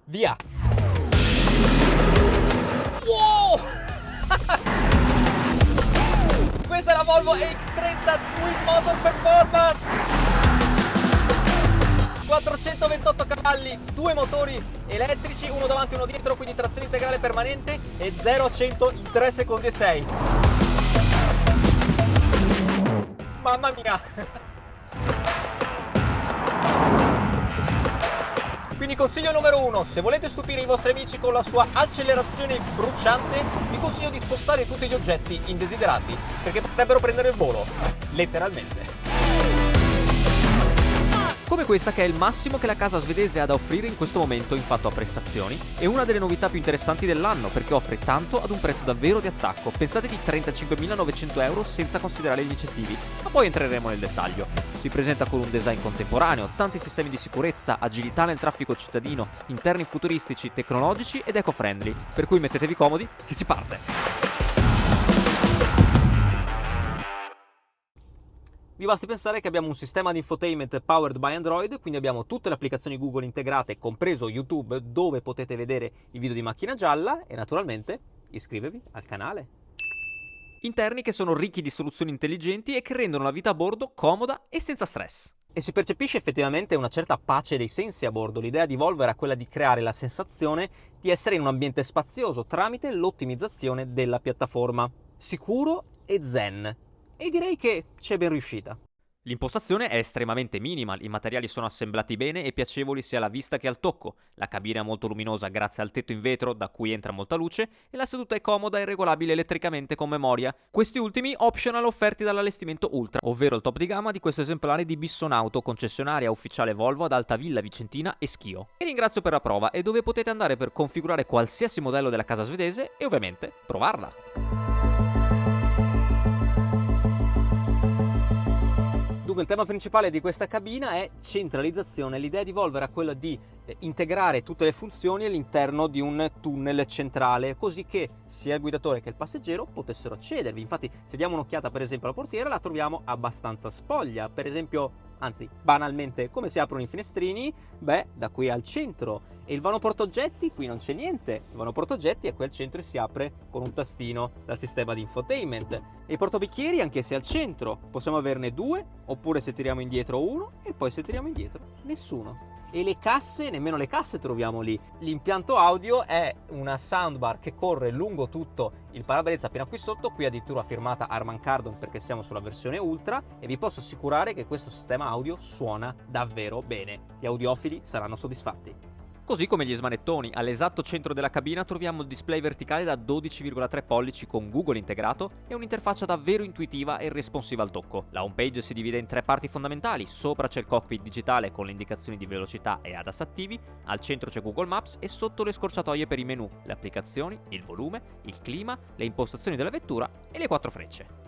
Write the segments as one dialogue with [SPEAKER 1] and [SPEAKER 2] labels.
[SPEAKER 1] Via! Wow! Questa è la Volvo EX30 Twin Motor Performance! 428 cavalli, due motori elettrici, uno davanti e uno dietro, quindi trazione integrale permanente e 0 a 100 in 3 secondi e 6. Mamma mia! Quindi consiglio numero 1, se volete stupire i vostri amici con la sua accelerazione bruciante, vi consiglio di spostare tutti gli oggetti indesiderati, perché potrebbero prendere il volo, letteralmente. Come questa, che è il massimo che la casa svedese ha da offrire in questo momento in fatto a prestazioni, è una delle novità più interessanti dell'anno perché offre tanto ad un prezzo davvero di attacco. Pensate di 35.900 euro senza considerare gli incentivi, ma poi entreremo nel dettaglio. Si presenta con un design contemporaneo, tanti sistemi di sicurezza, agilità nel traffico cittadino, interni futuristici, tecnologici ed eco-friendly, per cui mettetevi comodi che si parte! Vi basti pensare che abbiamo un sistema di infotainment powered by Android, quindi abbiamo tutte le applicazioni Google integrate, compreso YouTube, dove potete vedere i video di Macchina Gialla e naturalmente iscrivervi al canale. Interni che sono ricchi di soluzioni intelligenti e che rendono la vita a bordo comoda e senza stress. E si percepisce effettivamente una certa pace dei sensi a bordo. L'idea di Volvo era quella di creare la sensazione di essere in un ambiente spazioso tramite l'ottimizzazione della piattaforma. Sicuro e zen. E direi che ci è ben riuscita. L'impostazione è estremamente minimal, i materiali sono assemblati bene e piacevoli sia alla vista che al tocco, la cabina è molto luminosa grazie al tetto in vetro da cui entra molta luce e la seduta è comoda e regolabile elettricamente con memoria. Questi ultimi optional offerti dall'allestimento Ultra, ovvero il top di gamma di questo esemplare di Bissonauto, concessionaria ufficiale Volvo ad Altavilla Vicentina e Schio. E ringrazio per la prova e dove potete andare per configurare qualsiasi modello della casa svedese e ovviamente provarla. Il tema principale di questa cabina è centralizzazione. L'idea di Volvo era quella di integrare tutte le funzioni all'interno di un tunnel centrale, così che sia il guidatore che il passeggero potessero accedervi. Infatti, se diamo un'occhiata per esempio alla portiera, la troviamo abbastanza spoglia. Per esempio, anzi, banalmente, come si aprono i finestrini? Beh, da qui al centro. E il vano portaoggetti? Qui non c'è niente. Il vano portaoggetti è qui al centro e si apre con un tastino dal sistema di infotainment. E i portabicchieri, anche se al centro, possiamo averne due, oppure se tiriamo indietro uno e poi se tiriamo indietro nessuno. E le casse, nemmeno le casse troviamo lì. L'impianto audio è una soundbar che corre lungo tutto il parabrezza appena qui sotto, qui addirittura firmata Harman Kardon perché siamo sulla versione Ultra, e vi posso assicurare che questo sistema audio suona davvero bene. Gli audiofili saranno soddisfatti. Così come gli smanettoni, all'esatto centro della cabina troviamo il display verticale da 12,3 pollici con Google integrato e un'interfaccia davvero intuitiva e responsiva al tocco. La homepage si divide in tre parti fondamentali: sopra c'è il cockpit digitale con le indicazioni di velocità e ADAS attivi, al centro c'è Google Maps e sotto le scorciatoie per i menu, le applicazioni, il volume, il clima, le impostazioni della vettura e le 4 frecce.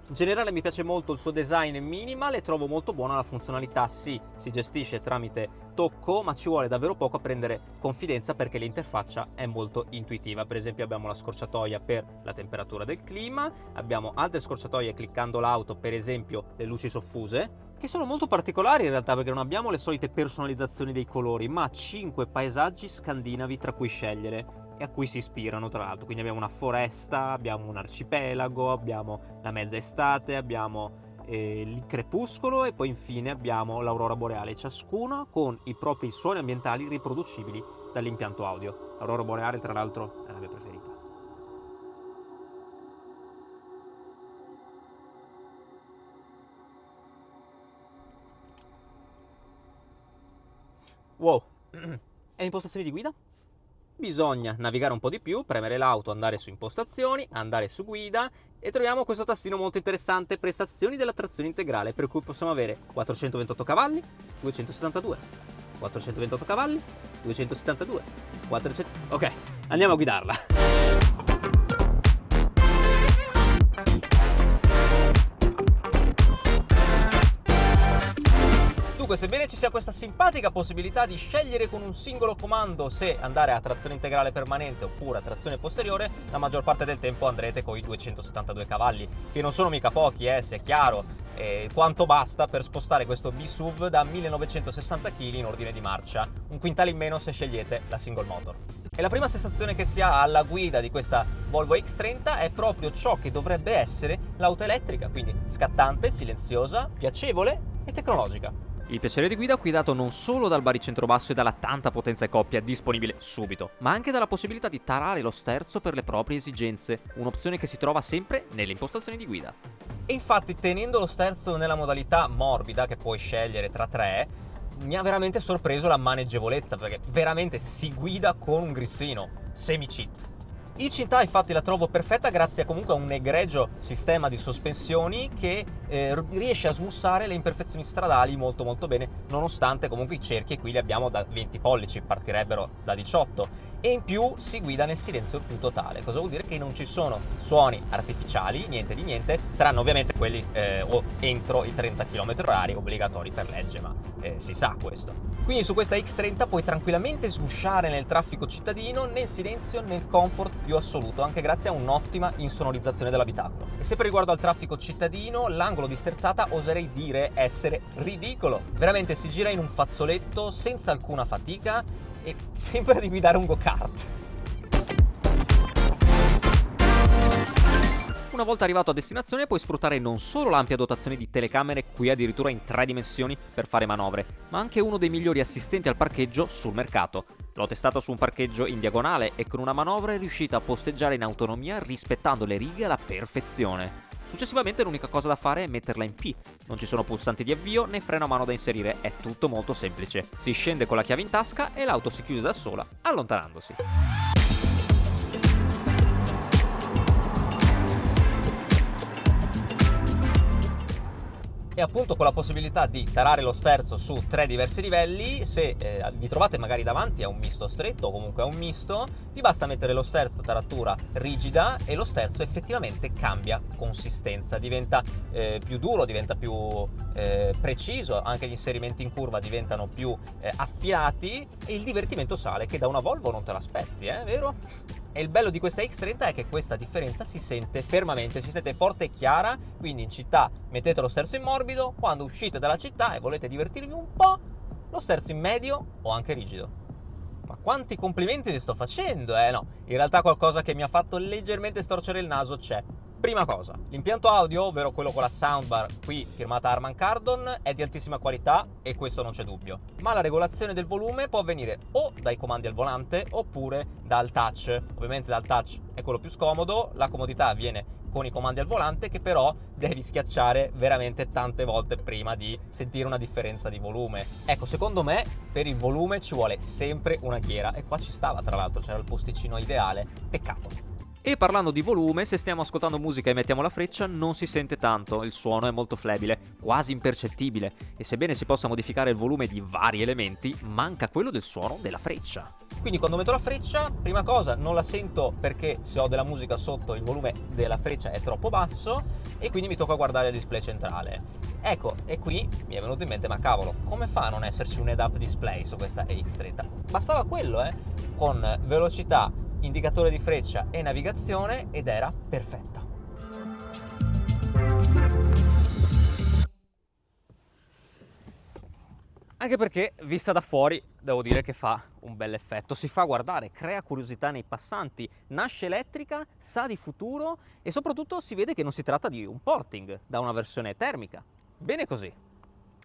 [SPEAKER 1] In generale mi piace molto il suo design minimal e trovo molto buona la funzionalità. Sì, si gestisce tramite tocco, ma ci vuole davvero poco a prendere confidenza perché l'interfaccia è molto intuitiva. Per esempio abbiamo la scorciatoia per la temperatura del clima, abbiamo altre scorciatoie cliccando l'auto, per esempio le luci soffuse, che sono molto particolari in realtà perché non abbiamo le solite personalizzazioni dei colori, ma 5 paesaggi scandinavi tra cui scegliere e a cui si ispirano tra l'altro. Quindi abbiamo una foresta, abbiamo un arcipelago, abbiamo la mezza estate, abbiamo il crepuscolo e poi infine abbiamo l'aurora boreale, ciascuna con i propri suoni ambientali riproducibili dall'impianto audio. L'aurora boreale tra l'altro è la mia preferita. Wow, e impostazioni di guida? Bisogna navigare un po' di più, premere l'auto, andare su impostazioni, andare su guida e troviamo questo tastino molto interessante, prestazioni della trazione integrale, per cui possiamo avere 428 cavalli, 272, 428 cavalli, 272, 400... Ok, andiamo a guidarla. Dunque, sebbene ci sia questa simpatica possibilità di scegliere con un singolo comando se andare a trazione integrale permanente oppure a trazione posteriore, la maggior parte del tempo andrete con i 272 cavalli, che non sono mica pochi, sia chiaro, quanto basta per spostare questo B-SUV da 1960 kg in ordine di marcia, un quintale in meno se scegliete la single motor. E la prima sensazione che si ha alla guida di questa Volvo X30 è proprio ciò che dovrebbe essere l'auto elettrica, quindi scattante, silenziosa, piacevole e tecnologica.
[SPEAKER 2] Il piacere di guida qui dato non solo dal baricentro basso e dalla tanta potenza e coppia disponibile subito, ma anche dalla possibilità di tarare lo sterzo per le proprie esigenze, un'opzione che si trova sempre nelle impostazioni di guida.
[SPEAKER 1] E infatti, tenendo lo sterzo nella modalità morbida, che puoi scegliere tra tre, mi ha veramente sorpreso la maneggevolezza, perché veramente si guida con un grissino, semi-cheat. Il Cinta infatti la trovo perfetta grazie comunque a un egregio sistema di sospensioni che riesce a smussare le imperfezioni stradali molto molto bene, nonostante comunque i cerchi qui li abbiamo da 20 pollici, partirebbero da 18, e in più si guida nel silenzio più totale. Cosa vuol dire? Che non ci sono suoni artificiali, niente di niente, tranne ovviamente quelli entro i 30 km/h obbligatori per legge, ma si sa questo. Quindi su questa X30 puoi tranquillamente sgusciare nel traffico cittadino, nel silenzio, nel comfort più assoluto, anche grazie a un'ottima insonorizzazione dell'abitacolo. E sempre riguardo al traffico cittadino, l'angolo di sterzata oserei dire essere ridicolo. Veramente si gira in un fazzoletto senza alcuna fatica e sembra di guidare un go-kart.
[SPEAKER 2] Una volta arrivato a destinazione puoi sfruttare non solo l'ampia dotazione di telecamere, qui addirittura in 3 dimensioni per fare manovre, ma anche uno dei migliori assistenti al parcheggio sul mercato. L'ho testato su un parcheggio in diagonale e con una manovra è riuscita a posteggiare in autonomia rispettando le righe alla perfezione. Successivamente l'unica cosa da fare è metterla in P. Non ci sono pulsanti di avvio né freno a mano da inserire, è tutto molto semplice. Si scende con la chiave in tasca e l'auto si chiude da sola, allontanandosi.
[SPEAKER 1] E appunto con la possibilità di tarare lo sterzo su 3 diversi livelli, se vi trovate magari davanti a un misto stretto o comunque a un misto, vi basta mettere lo sterzo taratura rigida e lo sterzo effettivamente cambia consistenza, diventa più duro, diventa più preciso, anche gli inserimenti in curva diventano più affiati e il divertimento sale, che da una Volvo non te l'aspetti, vero? E il bello di questa X30 è che questa differenza si sente fermamente, si sente forte e chiara, quindi in città mettete lo sterzo in morbido, quando uscite dalla città e volete divertirvi un po', lo sterzo in medio o anche rigido. Ma quanti complimenti vi sto facendo, No, in realtà qualcosa che mi ha fatto leggermente storcere il naso c'è. Prima cosa, l'impianto audio, ovvero quello con la soundbar qui firmata Harman Kardon, è di altissima qualità e questo non c'è dubbio. Ma la regolazione del volume può avvenire o dai comandi al volante oppure dal touch. Ovviamente dal touch è quello più scomodo, la comodità avviene con i comandi al volante che però devi schiacciare veramente tante volte prima di sentire una differenza di volume. Ecco, secondo me per il volume ci vuole sempre una ghiera e qua ci stava, tra l'altro c'era il posticino ideale, peccato.
[SPEAKER 2] E parlando di volume, se stiamo ascoltando musica e mettiamo la freccia non si sente tanto, il suono è molto flebile, quasi impercettibile, e sebbene si possa modificare il volume di vari elementi, manca quello del suono della freccia.
[SPEAKER 1] Quindi quando metto la freccia, prima cosa, non la sento perché se ho della musica sotto il volume della freccia è troppo basso e quindi mi tocca guardare il display centrale. Ecco, e qui mi è venuto in mente, ma cavolo, come fa a non esserci un head-up display su questa X30? Bastava quello, con velocità, indicatore di freccia e navigazione ed era perfetta. Anche perché, vista da fuori, devo dire che fa un bel effetto. Si fa guardare, crea curiosità nei passanti, nasce elettrica, sa di futuro e soprattutto si vede che non si tratta di un porting da una versione termica. Bene così.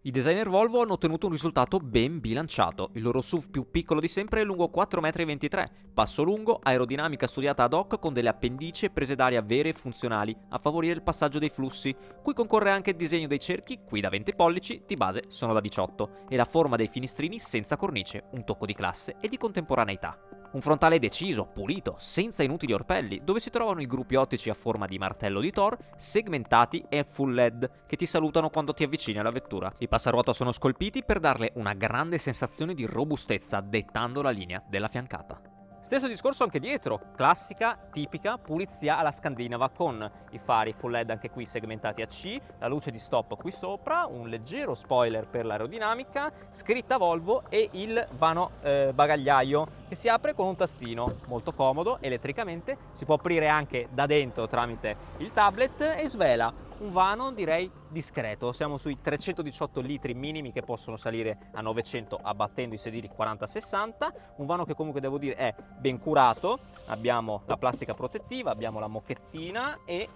[SPEAKER 2] I designer Volvo hanno ottenuto un risultato ben bilanciato. Il loro SUV più piccolo di sempre è lungo 4,23 m, passo lungo, aerodinamica studiata ad hoc con delle appendici e prese d'aria vere e funzionali a favorire il passaggio dei flussi, cui concorre anche il disegno dei cerchi, qui da 20 pollici, di base sono da 18, e la forma dei finestrini senza cornice, un tocco di classe e di contemporaneità. Un frontale deciso, pulito, senza inutili orpelli, dove si trovano i gruppi ottici a forma di martello di Thor, segmentati e full LED, che ti salutano quando ti avvicini alla vettura. I passaruota sono scolpiti per darle una grande sensazione di robustezza, dettando la linea della fiancata.
[SPEAKER 1] Stesso discorso anche dietro, classica, tipica pulizia alla scandinava con i fari full LED anche qui segmentati a C, la luce di stop qui sopra, un leggero spoiler per l'aerodinamica, scritta Volvo e il vano bagagliaio che si apre con un tastino molto comodo elettricamente, si può aprire anche da dentro tramite il tablet e svela un vano direi discreto, siamo sui 318 litri minimi che possono salire a 900 abbattendo i sedili 40-60, un vano che comunque devo dire è ben curato, abbiamo la plastica protettiva, abbiamo la mocchettina e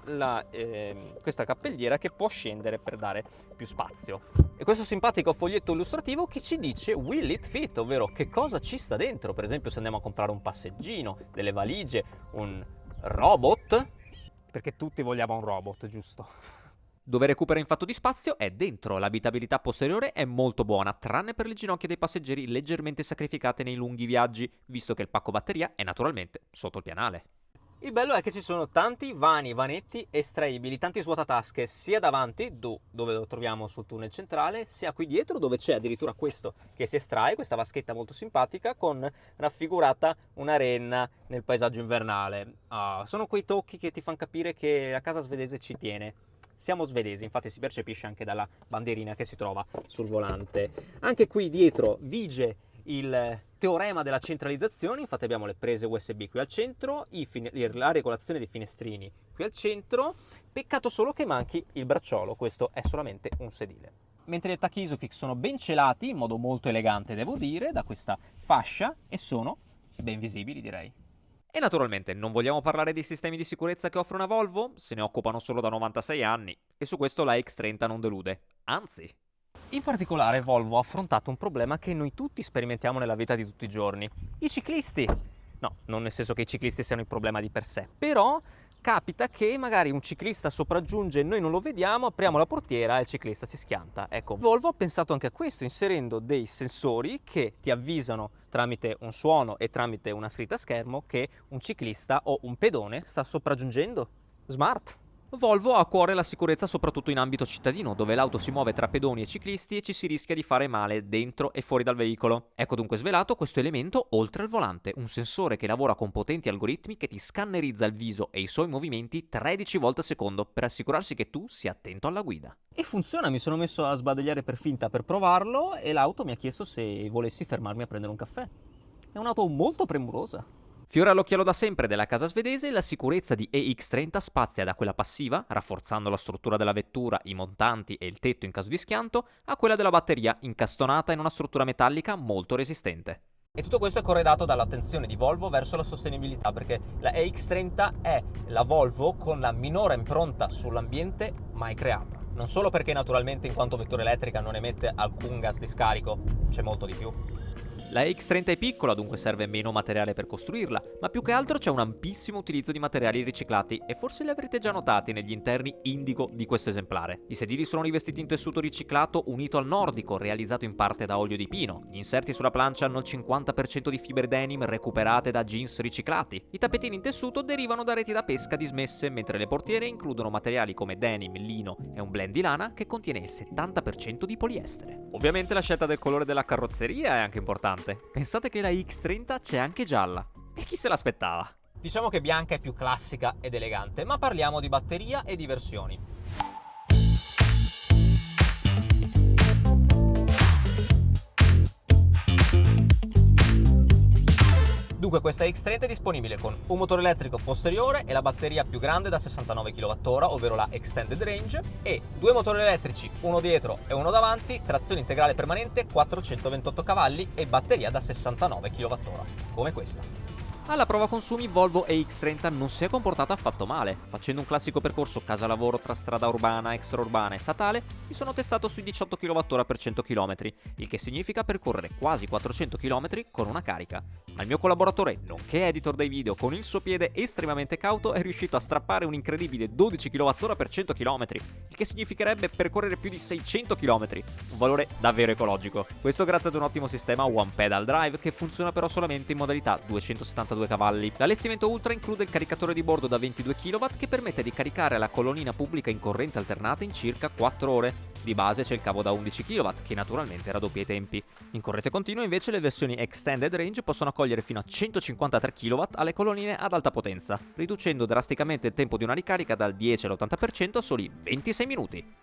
[SPEAKER 1] questa cappelliera che può scendere per dare più spazio. E questo simpatico foglietto illustrativo che ci dice will it fit, ovvero che cosa ci sta dentro, per esempio se andiamo a comprare un passeggino, delle valigie, un robot, perché tutti vogliamo un robot, giusto?
[SPEAKER 2] Dove recupera in fatto di spazio è dentro, l'abitabilità posteriore è molto buona, tranne per le ginocchia dei passeggeri leggermente sacrificate nei lunghi viaggi, visto che il pacco batteria è naturalmente sotto il pianale.
[SPEAKER 1] Il bello è che ci sono tanti vanetti estraibili, tanti svuotatasche sia davanti, dove lo troviamo sul tunnel centrale, sia qui dietro dove c'è addirittura questo che si estrae, questa vaschetta molto simpatica con raffigurata una renna nel paesaggio invernale. Sono quei tocchi che ti fanno capire che la casa svedese ci tiene. Siamo svedesi, infatti si percepisce anche dalla bandierina che si trova sul volante. Anche qui dietro vige il teorema della centralizzazione, infatti abbiamo le prese USB qui al centro, la regolazione dei finestrini qui al centro, peccato solo che manchi il bracciolo, questo è solamente un sedile. Mentre gli attacchi Isofix sono ben celati, in modo molto elegante devo dire, da questa fascia e sono ben visibili direi.
[SPEAKER 2] E naturalmente non vogliamo parlare dei sistemi di sicurezza che offre una Volvo? Se ne occupano solo da 96 anni, e su questo la X30 non delude, anzi.
[SPEAKER 1] In particolare Volvo ha affrontato un problema che noi tutti sperimentiamo nella vita di tutti i giorni. I ciclisti. No, non nel senso che i ciclisti siano il problema di per sé, però capita che magari un ciclista sopraggiunge e noi non lo vediamo, apriamo la portiera e il ciclista si schianta. Ecco, Volvo ha pensato anche a questo, inserendo dei sensori che ti avvisano tramite un suono e tramite una scritta a schermo che un ciclista o un pedone sta sopraggiungendo. Smart!
[SPEAKER 2] Volvo ha a cuore la sicurezza soprattutto in ambito cittadino, dove l'auto si muove tra pedoni e ciclisti e ci si rischia di fare male dentro e fuori dal veicolo. Ecco dunque svelato questo elemento oltre al volante, un sensore che lavora con potenti algoritmi che ti scannerizza il viso e i suoi movimenti 13 volte al secondo per assicurarsi che tu sia attento alla guida.
[SPEAKER 1] E funziona, mi sono messo a sbadagliare per finta per provarlo e l'auto mi ha chiesto se volessi fermarmi a prendere un caffè. È un'auto molto premurosa.
[SPEAKER 2] Fiore all'occhiello da sempre della casa svedese, la sicurezza di EX30 spazia da quella passiva, rafforzando la struttura della vettura, i montanti e il tetto in caso di schianto, a quella della batteria, incastonata in una struttura metallica molto resistente.
[SPEAKER 1] E tutto questo è corredato dall'attenzione di Volvo verso la sostenibilità, perché la EX30 è la Volvo con la minore impronta sull'ambiente mai creata. Non solo perché naturalmente in quanto vettura elettrica non emette alcun gas di scarico, c'è molto di più.
[SPEAKER 2] La X30 è piccola, dunque serve meno materiale per costruirla, ma più che altro c'è un ampissimo utilizzo di materiali riciclati e forse li avrete già notati negli interni indigo di questo esemplare. I sedili sono rivestiti in tessuto riciclato unito al nordico, realizzato in parte da olio di pino. Gli inserti sulla plancia hanno il 50% di fibre denim recuperate da jeans riciclati. I tappetini in tessuto derivano da reti da pesca dismesse, mentre le portiere includono materiali come denim, lino e un blend di lana che contiene il 70% di poliestere. Ovviamente la scelta del colore della carrozzeria è anche importante. Pensate che la X30 c'è anche gialla. E chi se l'aspettava?
[SPEAKER 1] Diciamo che bianca è più classica ed elegante, ma parliamo di batteria e di versioni. Dunque questa X30 è disponibile con un motore elettrico posteriore e la batteria più grande da 69 kWh, ovvero la Extended Range, e due motori elettrici, uno dietro e uno davanti, trazione integrale permanente, 428 cavalli e batteria da 69 kWh, come questa.
[SPEAKER 2] Alla prova consumi Volvo EX30 non si è comportata affatto male. Facendo un classico percorso casa-lavoro tra strada urbana, extraurbana e statale, mi sono testato sui 18 kWh per 100 km, il che significa percorrere quasi 400 km con una carica. Ma il mio collaboratore, nonché editor dei video, con il suo piede estremamente cauto è riuscito a strappare un incredibile 12 kWh per 100 km, il che significherebbe percorrere più di 600 km, un valore davvero ecologico. Questo grazie ad un ottimo sistema One Pedal Drive che funziona però solamente in modalità 270 192 cavalli. L'allestimento Ultra include il caricatore di bordo da 22 kW che permette di caricare la colonnina pubblica in corrente alternata in circa 4 ore. Di base c'è il cavo da 11 kW, che naturalmente raddoppia i tempi. In corrente continua invece le versioni Extended Range possono accogliere fino a 153 kW alle colonnine ad alta potenza, riducendo drasticamente il tempo di una ricarica dal 10 all'80% a soli 26 minuti.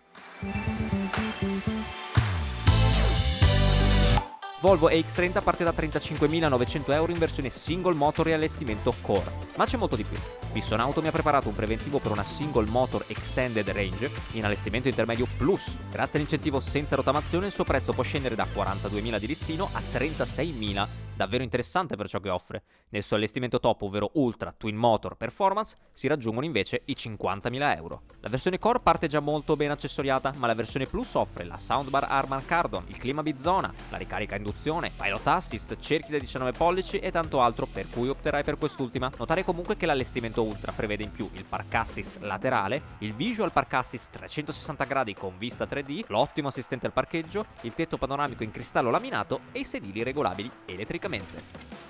[SPEAKER 2] Volvo EX30 parte da 35.900 euro in versione single motor e allestimento Core. Ma c'è molto di più. Bissonauto mi ha preparato un preventivo per una single motor extended range in allestimento intermedio plus. Grazie all'incentivo senza rottamazione il suo prezzo può scendere da 42.000 di listino a 36.000, davvero interessante per ciò che offre. Nel suo allestimento top, ovvero Ultra Twin Motor Performance, si raggiungono invece i 50.000 euro. La versione Core parte già molto ben accessoriata, ma la versione Plus offre la soundbar Harman Kardon, il clima bizona, la ricarica a induzione, pilot assist, cerchi da 19 pollici e tanto altro, per cui opterai per quest'ultima. Notare comunque che l'allestimento Ultra prevede in più il park assist laterale, il visual park assist 360 gradi con vista 3D, l'ottimo assistente al parcheggio, il tetto panoramico in cristallo laminato e i sedili regolabili elettricamente.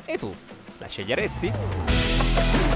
[SPEAKER 2] E tu, la sceglieresti?